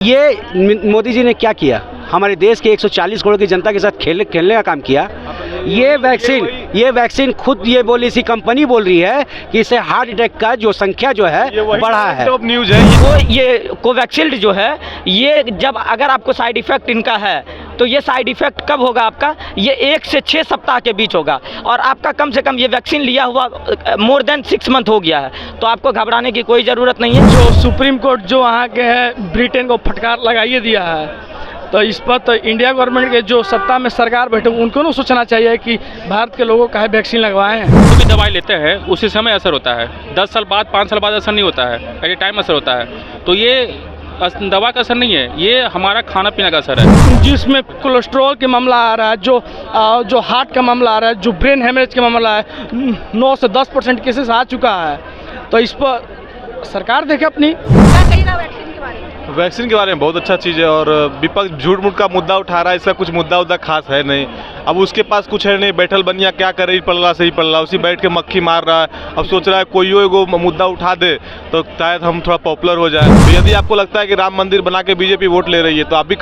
ये मोदी जी ने क्या किया, हमारे देश के 140 करोड़ की जनता के साथ खेलने का काम किया। ये वैक्सीन खुद ये बोली सी कंपनी बोल रही है कि इससे हार्ट अटैक का जो संख्या जो है बढ़ा है। टॉप न्यूज़ है तो ये कोवैक्सील्ड जो है, ये जब अगर आपको साइड इफ़ेक्ट इनका है तो ये साइड इफ़ेक्ट कब होगा आपका, ये 1 से 6 सप्ताह के बीच होगा। और आपका कम से कम ये वैक्सीन लिया हुआ मोर देन 6 मंथ हो गया है, तो आपको घबराने की कोई ज़रूरत नहीं है। जो सुप्रीम कोर्ट जो वहाँ के है ब्रिटेन को फटकार लगाइए दिया है, तो इस पर तो इंडिया गवर्नमेंट के जो सत्ता में सरकार बैठे उनको ना सोचना चाहिए कि भारत के लोगों का वैक्सीन लगवाएं। जो भी दवाई लेते हैं उसी समय असर होता है, 10 साल बाद 5 साल बाद असर नहीं होता है, एट ए टाइम असर होता है। तो ये दवा का असर नहीं है, ये हमारा खाना पीना का असर है। जिसमें कोलेस्ट्रॉल के मामला आ रहा है, जो हार्ट का मामला आ रहा है, जो ब्रेन हेमरेज का मामला है, 9 से 10% केसेस आ चुका है। तो इस पर सरकार देखे अपनी। वैक्सीन के बारे में बहुत अच्छा चीज़ है, और विपक्ष झूठ मूठ का मुद्दा उठा रहा है, इसका कुछ मुद्दा खास है नहीं। अब उसके पास कुछ है नहीं, बैठल बनिया क्या करे, सही पड़ रहा उसी बैठ के मक्खी मार रहा है। अब सोच रहा है कोई एगो मुद्दा उठा दे तो शायद हम थोड़ा पॉपुलर हो जाए। तो यदि आपको लगता है कि राम मंदिर बना के बीजेपी वोट ले रही है, तो आप भी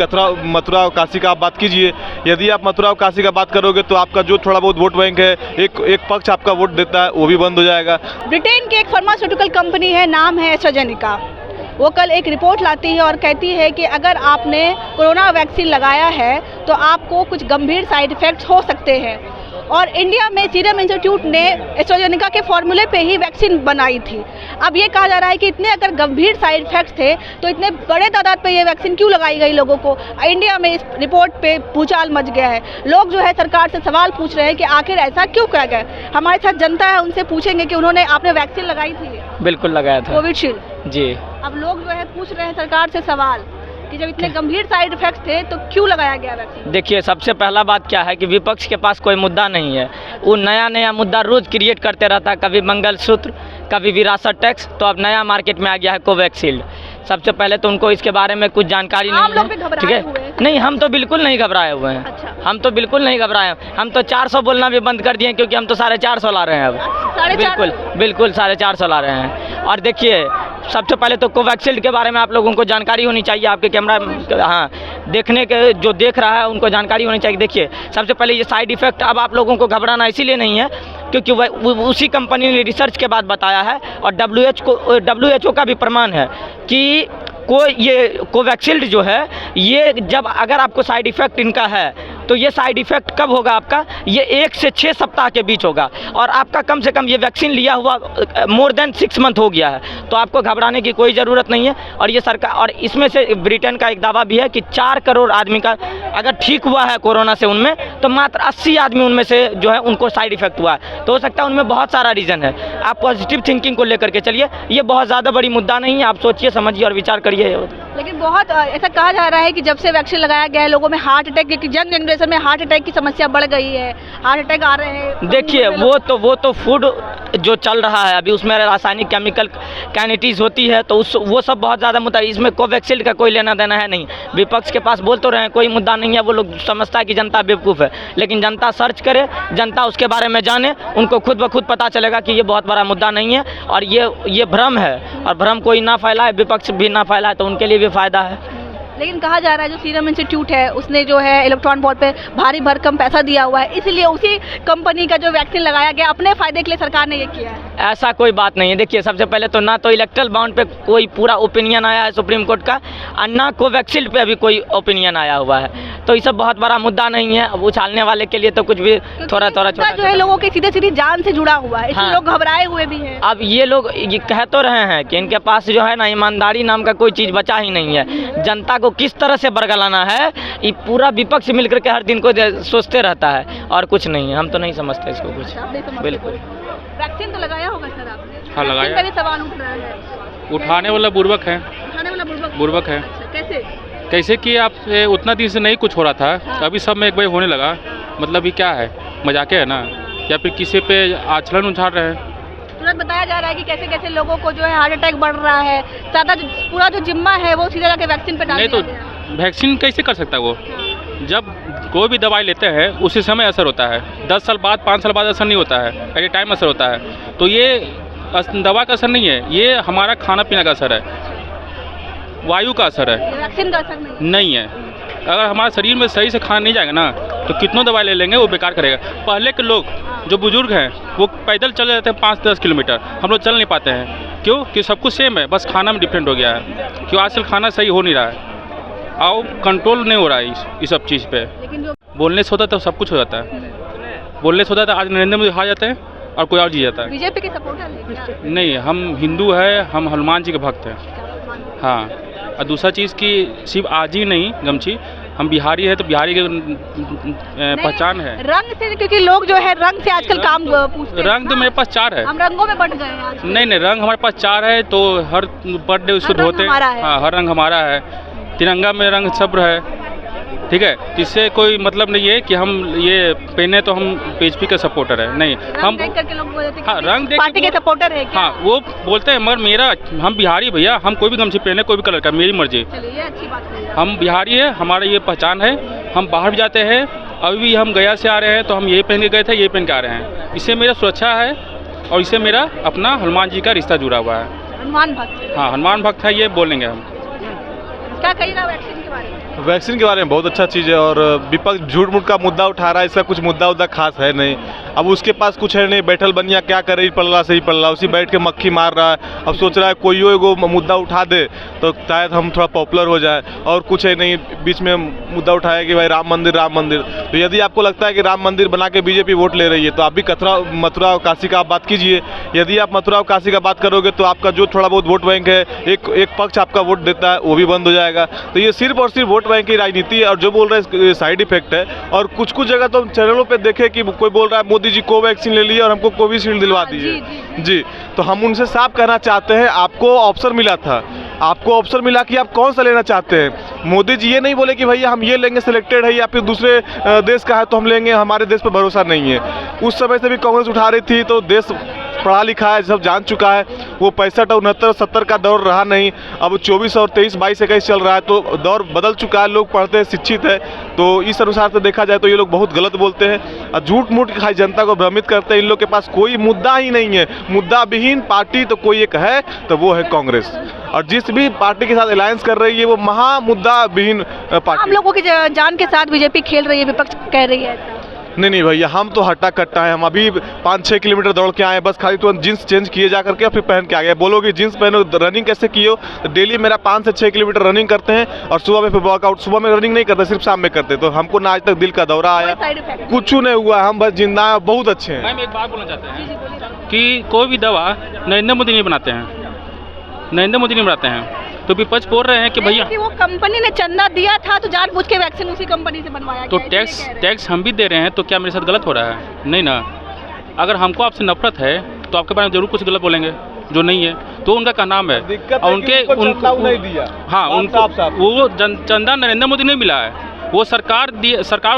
मथुरा और काशी का आप बात कीजिए। यदि आप मथुरा और काशी का बात करोगे तो आपका जो थोड़ा बहुत वोट बैंक है, एक पक्ष आपका वोट देता है, वो भी बंद हो जाएगा। ब्रिटेन की एक फार्मास्यूटिकल कंपनी है, नाम है एस्ट्राजेनेका। वो कल एक रिपोर्ट लाती है और कहती है कि अगर आपने कोरोना वैक्सीन लगाया है तो आपको कुछ गंभीर साइड इफ़ेक्ट्स हो सकते हैं। और इंडिया में सीरम इंस्टीट्यूट ने एस्ट्राजेनेका के फॉर्मूले पे ही वैक्सीन बनाई थी। अब ये कहा जा रहा है कि इतने अगर गंभीर साइड इफ़ेक्ट्स थे तो इतने बड़े तादाद पे ये वैक्सीन क्यों लगाई गई लोगों को। इंडिया में इस रिपोर्ट पे भूचाल मच गया है। लोग जो है सरकार से सवाल पूछ रहे हैं कि आखिर ऐसा क्यों किया गया। हमारे साथ जनता है, उनसे पूछेंगे कि आपने वैक्सीन लगाई थी। बिल्कुल लगाया था, कोविशील्ड जी। अब लोग जो है पूछ रहे हैं सरकार से सवाल कि जब इतने गंभीर साइड इफेक्ट्स थे तो क्यों लगाया गया वैक्सीन। देखिए, सबसे पहला बात क्या है कि विपक्ष के पास कोई मुद्दा नहीं है। वो नया मुद्दा रोज़ क्रिएट करते रहता है, कभी मंगलसूत्र, कभी विरासत टैक्स, तो अब नया मार्केट में आ गया है कोवैक्सील्ड। सबसे पहले तो उनको इसके बारे में कुछ जानकारी नहीं है, ठीक है। नहीं, हम तो बिल्कुल नहीं घबराए हुए हैं। अच्छा। हम तो बिल्कुल नहीं घबराए, हम तो 400 बोलना भी बंद कर दिए, क्योंकि हम तो 450 ला रहे हैं अब। बिल्कुल 450 ला रहे हैं। और देखिए, सबसे पहले तो कोवैक्सील्ड के बारे में आप लोगों को जानकारी होनी चाहिए। आपके कैमरा देखने के जो देख रहा है उनको जानकारी होनी चाहिए। देखिए, सबसे पहले ये साइड इफ़ेक्ट अब आप लोगों को घबराना इसीलिए नहीं है क्योंकि उसी कंपनी ने रिसर्च के बाद बताया है, और WHO का भी प्रमाण है कि ये कोवैक्सील्ड जो है, ये जब अगर आपको साइड इफ़ेक्ट इनका है तो ये साइड इफ़ेक्ट कब होगा आपका, ये 1 से 6 सप्ताह के बीच होगा। और आपका कम से कम ये वैक्सीन लिया हुआ मोर देन 6 मंथ हो गया है, तो आपको घबराने की कोई ज़रूरत नहीं है। और ये सरकार, और इसमें से ब्रिटेन का एक दावा भी है कि 4 करोड़ आदमी का अगर ठीक हुआ है कोरोना से, उनमें तो मात्र 80 आदमी उनमें से जो है उनको साइड इफ़ेक्ट हुआ है। तो हो सकता है उनमें बहुत सारा रीज़न है। आप पॉजिटिव थिंकिंग को लेकर के चलिए, ये बहुत ज़्यादा बड़ी मुद्दा नहीं है। आप सोचिए, समझिए और विचार करिए। लेकिन बहुत ऐसा कहा जा रहा है कि जब से वैक्सीन लगाया गया है लोगों में हार्ट अटैक की, यंग जनरेशन में हार्ट अटैक की समस्या बढ़ गई है, हार्ट अटैक आ रहे हैं। देखिए, वो तो फूड जो चल रहा है अभी, उसमें रासायनिक केमिकल काइनेटीज होती है, तो वो सब बहुत ज़्यादा मुद्दा। इसमें कोवैक्सील्ड का कोई लेना देना है नहीं। विपक्ष के पास बोल तो रहे हैं कोई मुद्दा नहीं है, वो लोग समझता है कि जनता बेवकूफ़ है। लेकिन जनता सर्च करे, जनता उसके बारे में जाने, उनको खुद ब खुद पता चलेगा कि ये बहुत बड़ा मुद्दा नहीं है और ये भ्रम है। और भ्रम कोई ना फैलाए, विपक्ष भी ना फैलाए, तो उनके लिए भी फ़ायदा है। लेकिन कहा जा रहा है जो सीरम इंस्टीट्यूट है उसने जो है इलेक्ट्रॉन बॉल पे भारी भरकम पैसा दिया हुआ है, इसलिए उसी कंपनी का जो वैक्सीन लगाया गया अपने फायदे के लिए सरकार ने ये किया है। ऐसा कोई बात नहीं है। देखिए, सबसे पहले तो ना तो इलेक्ट्रल बाउंड पे कोई पूरा ओपिनियन आया है सुप्रीम कोर्ट का, और ना कोवैक्सील्ड पे अभी कोई ओपिनियन आया हुआ है। तो ये सब बहुत बड़ा मुद्दा नहीं है। अब उछालने वाले के लिए तो कुछ भी थोड़ा छोटा जो है लोगों के सीधे जान से जुड़ा हुआ है, इसलिए लोग घबराए हुए भी हैं। अब ये लोग ये कह तो रहे हैं कि इनके पास जो है ना, ईमानदारी नाम का कोई चीज़ बचा ही नहीं है। जनता को किस तरह से बरगलाना है, ये पूरा विपक्ष मिलकर के हर दिन को सोचते रहता है, और कुछ नहीं है। हम तो नहीं समझते इसको कुछ। बिल्कुल। वैक्सीन तो लगाया होगा सर आपने? हाँ, लगाया। का भी सवाल उठ रहा है। उठाने वाला बुर्बक है। उठाने वाला बुर्बक है। अच्छा, कैसे कि आप उतना दिन से नहीं कुछ हो रहा था। हाँ। अभी सब में एक बार होने लगा। मतलब ये क्या है, मजाक है ना, या फिर किसी पे आचरण उछाल रहे हैं। तुरंत बताया जा रहा है कि कैसे कैसे लोगों को जो है हार्ट अटैक बढ़ रहा है, ज़्यादा पूरा जो जिम्मा है वो सीधा जाके वैक्सीन पे डाल नहीं तो वैक्सीन कैसे कर सकता है वो। जब कोई भी दवाई लेते हैं उसी समय असर होता है, 10 साल बाद 5 साल बाद असर नहीं होता है, एट ए टाइम असर होता है। तो ये दवा का असर नहीं है, ये हमारा खाना पीना का असर है। वायु का असर है, वैक्सीन का असर नहीं है। अगर हमारे शरीर में सही से खाना नहीं जाएगा ना तो कितनों दवाई ले लेंगे वो बेकार करेगा। पहले के लोग जो बुजुर्ग हैं वो पैदल चले जाते हैं 5-10 किलोमीटर, हम लोग चल नहीं पाते हैं। क्यों? कि सब कुछ सेम है, बस खाना में डिफरेंट हो गया है। क्यों? आजकल खाना सही हो नहीं रहा है और कंट्रोल नहीं हो रहा है इस सब चीज़ पे। लेकिन जो बोलने से होता तो सब कुछ हो जाता है, बोलने से होता था। आज नरेंद्र मोदी हार जाते हैं और कोई और जीत जाता है। बीजेपी के सपोर्टर है क्या? नहीं, हम हिंदू हैं, हम हनुमान जी के भक्त हैं। हाँ, और दूसरा चीज़ की सिर्फ आज ही नहीं गमछी, हम बिहारी है तो बिहारी की पहचान है। रंग से, क्योंकि लोग जो है रंग से आजकल काम पूछते हैं। रंग तो मेरे पास 4 है। हम रंगों में बंट गए हैं आज। नहीं, रंग हमारे पास 4 है तो हर बर्थडे उसको हर रंग धोते हमारा है। हाँ, हर रंग हमारा है। तिरंगा में रंग सब्र है, ठीक है। इससे कोई मतलब नहीं है कि हम ये पहने तो हम बीजेपी के सपोर्टर है, नहीं। हम देख करके लोग बोलते हैं हाँ, रंग देख पार्टी के सपोर्टर है क्या? हाँ, वो बोलते हैं, मगर मेरा हम बिहारी भैया, हम कोई भी गमछी पहने कोई भी कलर का, मेरी मर्जी। चलिए, ये अच्छी बात है। हम बिहारी है, हमारा ये पहचान है। हम बाहर भी जाते हैं, अभी भी हम गया से आ रहे हैं तो हम ये पहन के गए थे, ये पहन के आ रहे हैं। इससे मेरा सुरक्षा है और इससे मेरा अपना हनुमान जी का रिश्ता जुड़ा हुआ है। हनुमान भक्त। हाँ, हनुमान भक्त है, ये बोलेंगे हम। क्या कहिएगा वैक्सीन के बारे में? वैक्सीन के बारे में बहुत अच्छा चीज़ है और विपक्ष झूठ मूठ का मुद्दा उठा रहा है, इसका कुछ मुद्दा खास है नहीं। अब उसके पास कुछ है नहीं, बैठल बनिया क्या करे, ही पल्ला से ही पल्ला, उसी बैठ के मक्खी मार रहा है। अब सोच रहा है कोई एगो मुद्दा उठा दे तो शायद हम थोड़ा पॉपुलर हो जाए, और कुछ है नहीं। बीच में मुद्दा उठाया कि भाई राम मंदिर। तो यदि आपको लगता है कि राम मंदिर बना के बीजेपी वोट ले रही है तो आप भी मथुरा और काशी का आप बात कीजिए। यदि आप मथुरा और काशी का बात करोगे तो आपका जो थोड़ा बहुत वोट बैंक है, एक पक्ष आपका वोट देता है, वो भी बंद हो जाएगा। तो ये सिर्फ और सिर्फ वोट बैंक की राजनीति है, और जो बोल रहे हैं साइड इफेक्ट है। और कुछ जगह तो चैनलों पे देखे कि कोई बोल रहा है मोदी जी कोवैक्सीन ले लिए और हमको कोविशील्ड दिलवा दिए। जी, तो हम उनसे साफ कहना चाहते हैं, आपको ऑप्शन मिला था, आपको ऑप्शन मिला कि आप कौन सा लेना चाहते हैं। मोदी जी ये नहीं बोले कि भैया हम ये लेंगे, सिलेक्टेड है, या फिर दूसरे देश का है तो हम लेंगे, हमारे देश पर भरोसा नहीं है। उस समय से भी कांग्रेस उठा रही थी, तो देश पढ़ा लिखा है, सब जान चुका है। वो 65, 69, 70 का दौर रहा नहीं, अब 24 और 23, 22, 21 चल रहा है, तो दौर बदल चुका है। लोग पढ़ते हैं, शिक्षित है, तो इस अनुसार से देखा जाए तो ये लोग बहुत गलत बोलते हैं और झूठ मूठ खाई जनता को भ्रमित करते हैं। इन लोग के पास कोई मुद्दा ही नहीं है, मुद्दा विहीन पार्टी तो कोई एक है तो वो है कांग्रेस, और जिस भी पार्टी के साथ अलायंस कर रही है वो महा मुद्दा विहीन पार्टी। हम लोगों की जान के साथ बीजेपी खेल रही है, विपक्ष कह रही है ऐसा। नहीं भैया, हम तो हट्टा कट्टा है। हम अभी 5-6 किलोमीटर दौड़ के आए, बस खाली तुरंत जींस चेंज किए जा करके फिर पहन के आ गए। बोलोगे जींस पहनो, रनिंग कैसे किए हो? तो डेली मेरा 5 से 6 किलोमीटर रनिंग करते हैं, और सुबह में फिर वर्कआउट। सुबह में रनिंग नहीं करते, सिर्फ शाम में करते। तो हमको ना आज तक दिल का दौरा आया, कुछ नहीं हुआ, हम बस जिंदा हैं, बहुत अच्छे हैं। मैम, एक बात बोलना चाहते हैं कि कोई भी दवा नरेंद्र मोदी नहीं बनाते हैं, नरेंद्र मोदी नहीं बनाते हैं। तो विपक्ष बोल रहे हैं कि भैया कि वो कंपनी ने चंदा दिया था तो जानबूझ के वैक्सीन उसी कंपनी से बनवाया तो गया है, टैक्स हम भी दे रहे हैं, तो क्या मेरे साथ गलत हो रहा है? नहीं ना। अगर हमको आपसे नफरत है तो आपके बारे में जरूर कुछ गलत बोलेंगे, जो नहीं है तो उनका क्या नाम है। और उनके नहीं दिया, हाँ, उनको वो चंदा नरेंद्र मोदी नहीं मिला है, वो सरकार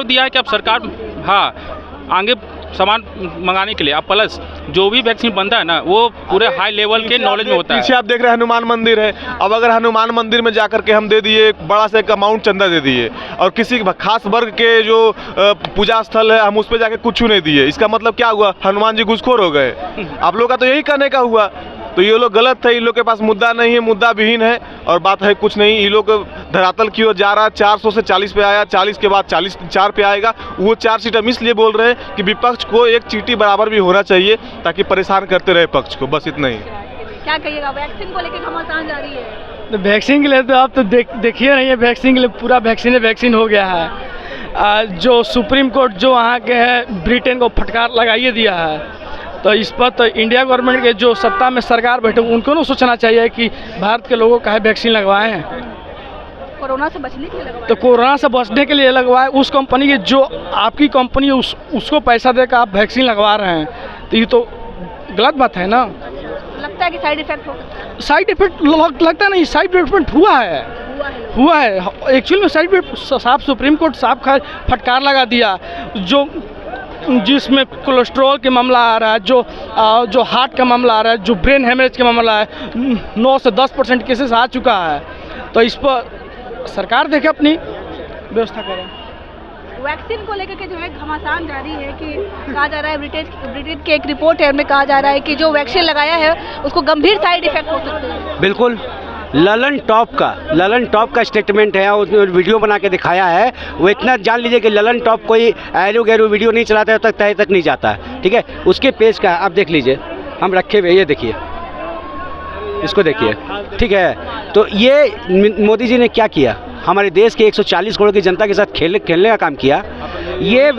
दिया है कि अब सरकार हाँ आगे सामान मंगाने के लिए। अब प्लस जो भी वैक्सीन बनता है ना वो पूरे हाई लेवल के नॉलेज में होता है। पीछे आप देख रहे हैं हनुमान मंदिर है। अब अगर हनुमान मंदिर में जाकर के हम दे दिए एक बड़ा सा एक अमाउंट चंदा दे दिए, और किसी खास वर्ग के जो पूजा स्थल है हम उस पर जाके कुछ नहीं दिए, इसका मतलब क्या हुआ? हनुमान जी घुसखोर हो गए। आप लोग का तो यही करने का हुआ। तो ये लोग गलत है, इन लोग के पास मुद्दा नहीं है, मुद्दा विहीन है, और बात है कुछ नहीं। ये लोग धरातल की ओर जा रहा है, 400 से 40 पे आया, 40 के बाद 44 पे आएगा। वो 4 सीट हम इसलिए बोल रहे हैं कि विपक्ष को एक चीटी बराबर भी होना चाहिए ताकि परेशान करते रहे पक्ष को, बस इतना ही। क्या कहिएगा वैक्सीन को लेकर घमासान जारी है? तो वैक्सीन के लिए तो आप तो देखिए रही है, वैक्सीन के लिए पूरा वैक्सीन हो गया है। जो सुप्रीम कोर्ट जो वहाँ के है ब्रिटेन को फटकार लगाइए दिया है, तो इस पर तो इंडिया गवर्नमेंट के जो सत्ता में सरकार बैठे उनको ना सोचना चाहिए कि भारत के लोगों का वैक्सीन लगवाए हैं। कोरोना से बचने के लिए लगवाए, तो कोरोना से बचने के लिए लगवाए। उस कंपनी के जो आपकी कंपनी है उसको पैसा देकर आप वैक्सीन लगवा रहे हैं, तो ये तो गलत बात है ना। लगता है कि साइड इफेक्ट हो सकता है? साइड इफेक्ट लगता नहीं, साइड इफेक्ट हुआ है एक्चुअल में। साइड इफेक्ट साफ सुप्रीम कोर्ट साफ फटकार लगा दिया। जिसमें कोलेस्ट्रॉल के मामला आ रहा है, जो हार्ट का मामला आ रहा है, जो ब्रेन हेमरेज का मामला है, 9 से 10% केसेस आ चुका है। तो इस पर सरकार देखे अपनी व्यवस्था करें। वैक्सीन को लेकर के जो है घमासान जारी है कि कहा जा रहा है, ब्रिटेन की एक रिपोर्ट है, उनमें कहा जा रहा है कि जो वैक्सीन लगाया है उसको गंभीर साइड इफेक्ट हो सकते हैं। बिल्कुल, ललन टॉप का स्टेटमेंट है, उसने वीडियो बना के दिखाया है। वो इतना जान लीजिए कि ललन टॉप कोई एरो गैरो वीडियो नहीं चलाता है तक तय तक नहीं जाता है, ठीक है। उसके पेज का आप देख लीजिए, हम रखे हुए, ये देखिए, इसको देखिए, ठीक है। तो ये मोदी जी ने क्या किया, हमारे देश के 140 करोड़ की जनता के साथ खेलने का काम किया। ये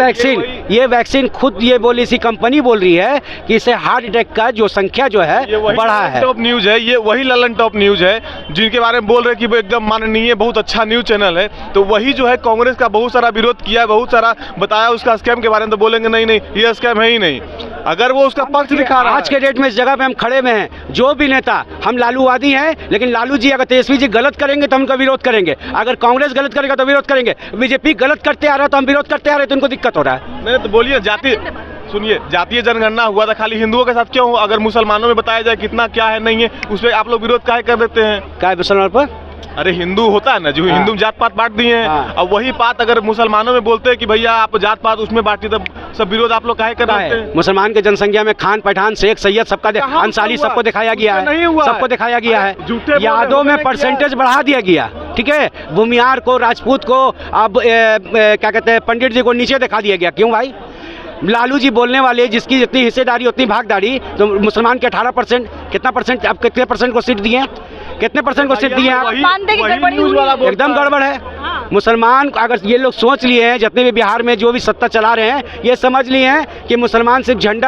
वैक्सीन खुद ये बोली सी कंपनी बोल रही है कि इससे हार्ट अटैक का जो संख्या जो है बढ़ा है। टॉप न्यूज है, ये वही ललन टॉप न्यूज है जिनके बारे में बोल रहे हैं कि वो एकदम माननीय, बहुत अच्छा न्यूज चैनल है। तो वही जो है कांग्रेस का बहुत सारा विरोध किया, बहुत सारा बताया उसका स्कैम के बारे में, तो बोलेंगे नहीं ये स्कैम है ही नहीं। अगर वो उसका पक्ष दिखा रहा है, आज के डेट में इस जगह पे हम खड़े में हैं, जो भी नेता, हम लालूवादी हैं, लेकिन लालू जी अगर तेजस्वी जी गलत करेंगे तो हम उनका विरोध करेंगे, अगर कांग्रेस गलत करेगा तो विरोध करेंगे, बीजेपी गलत करते आ रहा है तो हम विरोध करते आ रहे हैं, तो उनको दिक्कत हो रहा है। नहीं तो बोलिए, सुनिए, जातीय जनगणना हुआ था, खाली हिंदुओं के साथ क्यों हो? अगर मुसलमानों में बताया जाए कितना क्या है नहीं है, उस पर आप लोग विरोध काहे कर देते हैं? क्या है मुसलमान पर? अरे हिंदू होता है ना, जो हिंदू जात पात बांट दिए हैं। हाँ। अब वही बात अगर मुसलमानों में बोलते हैं कि भैया आप जात पात उसमें बांटी, तब सब विरोध आप लोग काहे कर रहे हैं? मुसलमान के जनसंख्या में खान, पठान, शेख, सैयद सबका अंसारी सबको दिखाया गया है, सबको दिखाया गया है। यादों में परसेंटेज बढ़ा दिया गया, ठीक है। भूमियार को, राजपूत को, अब क्या कहते हैं, पंडित जी को नीचे दिखा दिया गया। क्यों भाई? लालू जी बोलने वाले, जिसकी जितनी हिस्सेदारी उतनी भागदारी, तो मुसलमान के 18%, कितना परसेंट, अब कितने परसेंट को सीट दिए हैं, कितने परसेंट को सीट दिए हैं आप? एकदम गड़बड़ है। मुसलमान, अगर ये लोग सोच लिए हैं, जितने भी बिहार में जो भी सत्ता चला रहे हैं, ये समझ लिए हैं कि मुसलमान सिर्फ झंडा